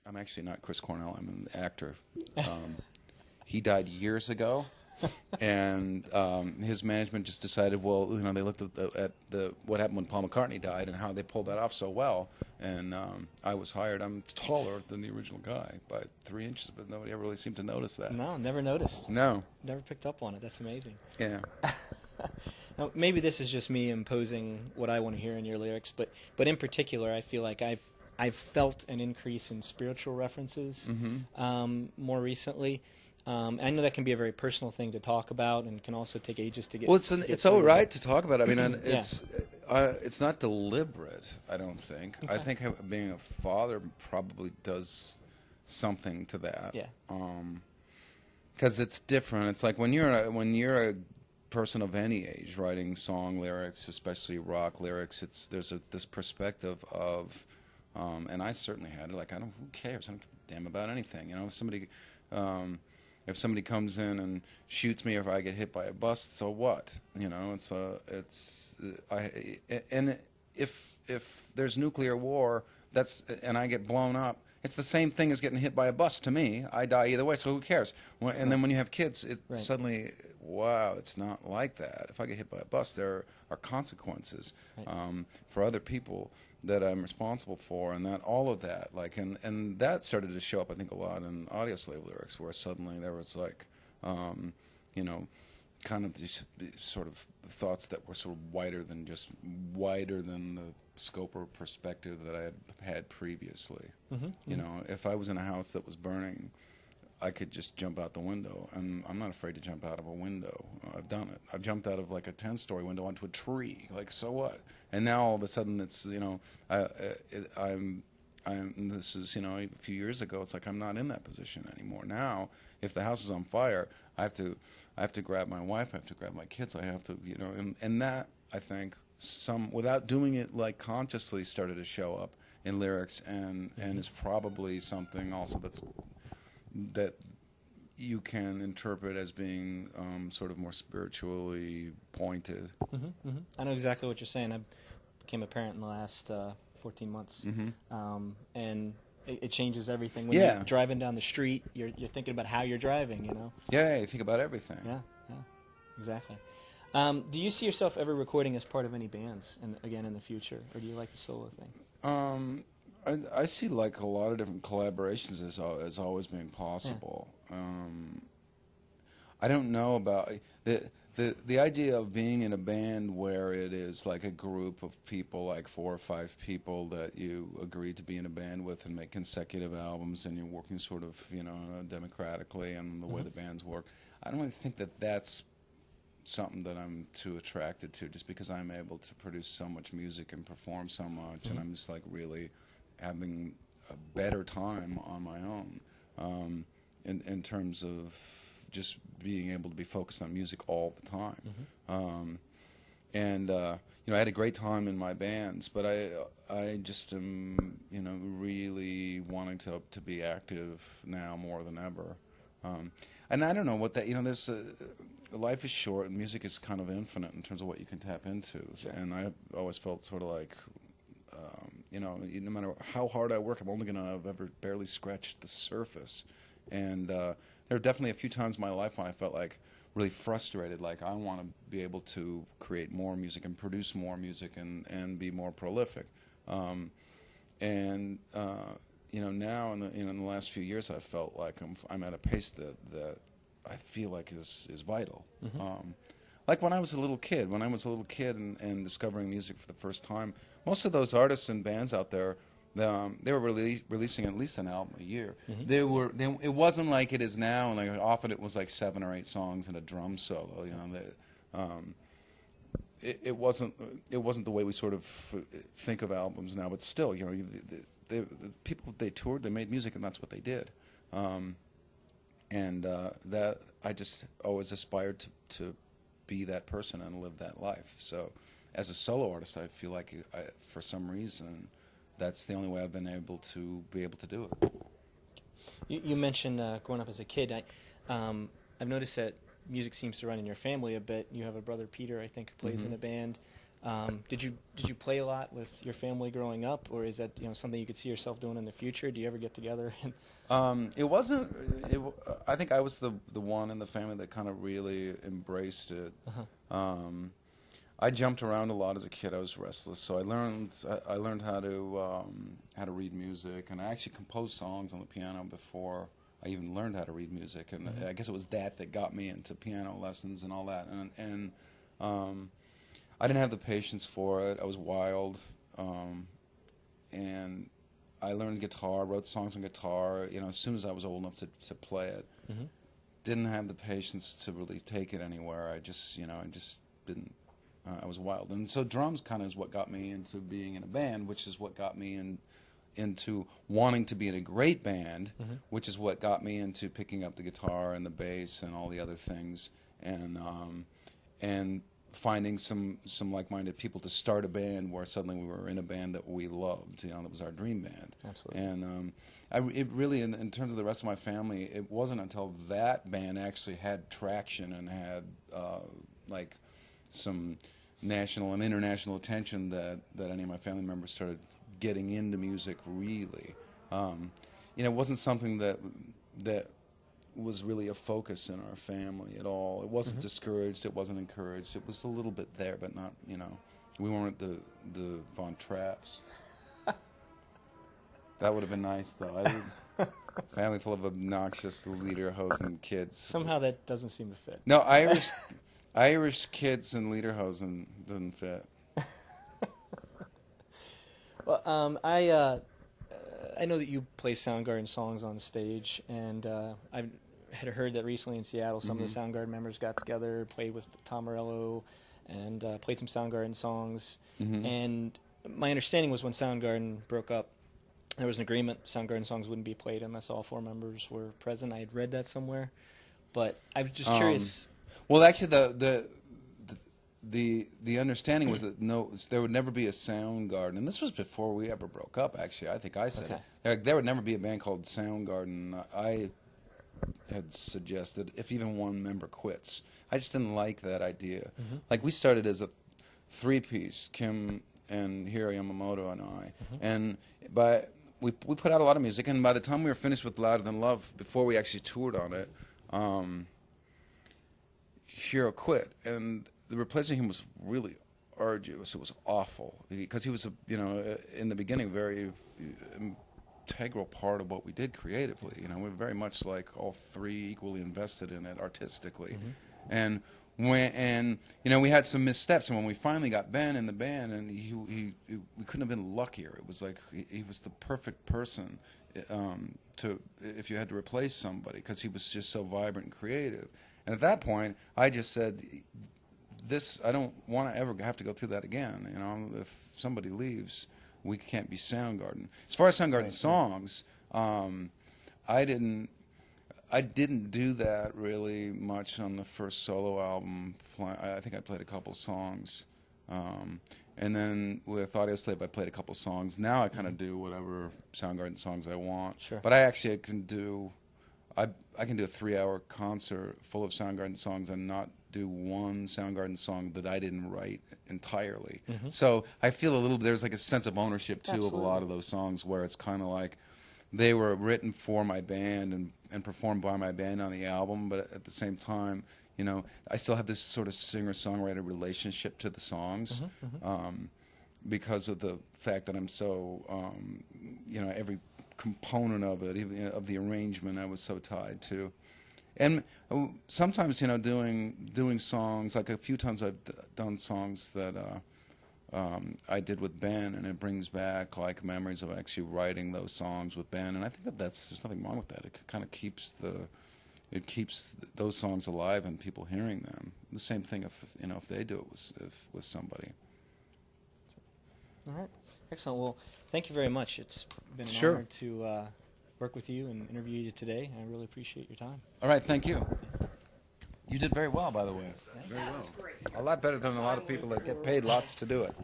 I'm actually not Chris Cornell. I'm an actor. He died years ago, and his management just decided, well, they looked at what happened when Paul McCartney died and how they pulled that off so well. And I was hired. I'm taller than the original guy by 3 inches, but nobody ever really seemed to notice that. No, never noticed. No. Never picked up on it. That's amazing. Yeah. Now, maybe this is just me imposing what I want to hear in your lyrics, but in particular, I feel like I've felt an increase in spiritual references more recently. I know that can be a very personal thing to talk about, and can also take ages to get. Well, it's all right to talk about it. I mean, it's not deliberate. I don't think. Okay. I think being a father probably does something to that. Yeah. Because it's different. It's like when you're a person of any age writing song lyrics, especially rock lyrics. There's this perspective of, and I certainly had it. Like, who cares? I don't give a damn about anything. If somebody comes in and shoots me, or if I get hit by a bus, so what? And if there's nuclear war, and I get blown up, it's the same thing as getting hit by a bus to me. I die either way, so who cares? And then when you have kids, suddenly, wow, it's not like that. If I get hit by a bus, there are consequences for other people that I'm responsible for, and all of that, and that started to show up, I think, a lot in Audio Slave lyrics, where suddenly there was kind of these sort of thoughts that were sort of wider than the scope or perspective that I had previously. If I was in a house that was burning, I could just jump out the window, and I'm not afraid to jump out of a window. I've done it. I've jumped out of a 10-story window onto a tree. So what? And now all of a sudden it's this is a few years ago. It's like I'm not in that position anymore. Now, if the house is on fire, I have to grab my wife. I have to grab my kids. I have to and that, I think, without doing it consciously, started to show up in lyrics, and is probably something also that you can interpret as being sort of more spiritually pointed. I know exactly what you're saying. I became a parent in the last 14 months, and it changes everything. When you're driving down the street, you're thinking about how you're driving. Yeah, you think about everything. Yeah, exactly. Do you see yourself ever recording as part of any bands, again in the future, or do you like the solo thing? I see a lot of different collaborations as always being possible. Yeah. I don't know about the idea of being in a band where it is like a group of people, 4 or 5 people that you agree to be in a band with and make consecutive albums, and you're working sort of democratically and the way the bands work. I don't really think that that's something that I'm too attracted to, just because I'm able to produce so much music and perform so much, and I'm just really having a better time on my own in terms of just being able to be focused on music all the time. I had a great time in my bands, but I just am really wanting to be active now more than ever. And I don't know what that there's life is short, and music is kind of infinite in terms of what you can tap into. Sure. And I always felt sort of like, no matter how hard I work, I'm only going to have ever barely scratched the surface. And there are definitely a few times in my life when I felt really frustrated, I want to be able to create more music and produce more music and be more prolific. Now in the last few years, I've felt like I'm at a pace that I feel like is vital. When I was a little kid, and discovering music for the first time, most of those artists and bands out there, they were releasing at least an album a year. It wasn't like it is now, and often it was 7 or 8 songs and a drum solo. It wasn't the way we sort of think of albums now. But still, the people, they toured, they made music, and that's what they did. That I just always aspired to be that person and live that life. So as a solo artist, I feel like for some reason that's the only way I've been able to do it. You mentioned growing up as a kid. I've noticed that music seems to run in your family a bit. You have a brother, Peter, I think, who plays in a band. Did you play a lot with your family growing up, or is that something you could see yourself doing in the future? Do you ever get together? It wasn't. I think I was the one in the family that kind of really embraced it. I jumped around a lot as a kid. I was restless, so I learned how to read music, and I actually composed songs on the piano before I even learned how to read music. And I guess it was that got me into piano lessons and all that. And I didn't have the patience for it. I was wild, and I learned guitar, wrote songs on guitar. As soon as I was old enough to play it, didn't have the patience to really take it anywhere. I just didn't. I was wild, and so drums kind of is what got me into being in a band, which is what got me into wanting to be in a great band, which is what got me into picking up the guitar and the bass and all the other things, and finding some like-minded people to start a band where suddenly we were in a band that we loved. That was our dream band. Absolutely. And it really, in terms of the rest of my family, it wasn't until that band actually had traction and had like some national and international attention that any of my family members started getting into music really. It wasn't something that was really a focus in our family at all. It wasn't discouraged. It wasn't encouraged. It was a little bit there, but not, we weren't the Von Trapps. That would have been nice, though. Family full of obnoxious lederhosen kids. Somehow that doesn't seem to fit. No, Irish kids and lederhosen doesn't fit. Well, I know that you play Soundgarden songs on stage, and I had heard that recently in Seattle some of the Soundgarden members got together, played with Tom Morello, and played some Soundgarden songs. And my understanding was when Soundgarden broke up, there was an agreement Soundgarden songs wouldn't be played unless all four members were present. I had read that somewhere, but I was just curious. Well, actually, the understanding was that there would never be a Soundgarden, and this was before we ever broke up. Actually, I think I said it. There would never be a band called Soundgarden. I had suggested if even one member quits. I just didn't like that idea. Like, we started as a three-piece, Kim and Hiro Yamamoto and I, we put out a lot of music, and by the time we were finished with Louder Than Love, before we actually toured on it, Hiro quit, and replacing him was really arduous. It was awful because he was, in the beginning, very integral part of what we did creatively. We were very much like all three equally invested in it artistically, and we had some missteps. And when we finally got Ben in the band, and we couldn't have been luckier. It was like he was the perfect person if you had to replace somebody, because he was just so vibrant and creative. And at that point, I just said, I don't want to ever have to go through that again. If somebody leaves, we can't be Soundgarden. As far as Soundgarden songs, I didn't do that really much on the first solo album. I think I played a couple songs. And then with Audioslave, I played a couple songs. Now I kind of do whatever Soundgarden songs I want. Sure. But I can do a 3-hour concert full of Soundgarden songs and not do one Soundgarden song that I didn't write entirely. So I feel there's like a sense of ownership too of a lot of those songs, where it's kind of like they were written for my band and performed by my band on the album, but at the same time, I still have this sort of singer-songwriter relationship to the songs, because of the fact that I'm so, every component of it, even of the arrangement, I was so tied to. And sometimes, doing songs, like a few times I've done songs that I did with Ben, and it brings back like memories of actually writing those songs with Ben. And I think there's nothing wrong with that. It kind of keeps those songs alive and people hearing them. The same thing if they do it with somebody. All right, excellent. Well, thank you very much. It's been an honor to work with you and interview you today. I really appreciate your time. All right, thank you. You did very well, by the way. Very well. A lot better than a lot of people that get paid lots to do it.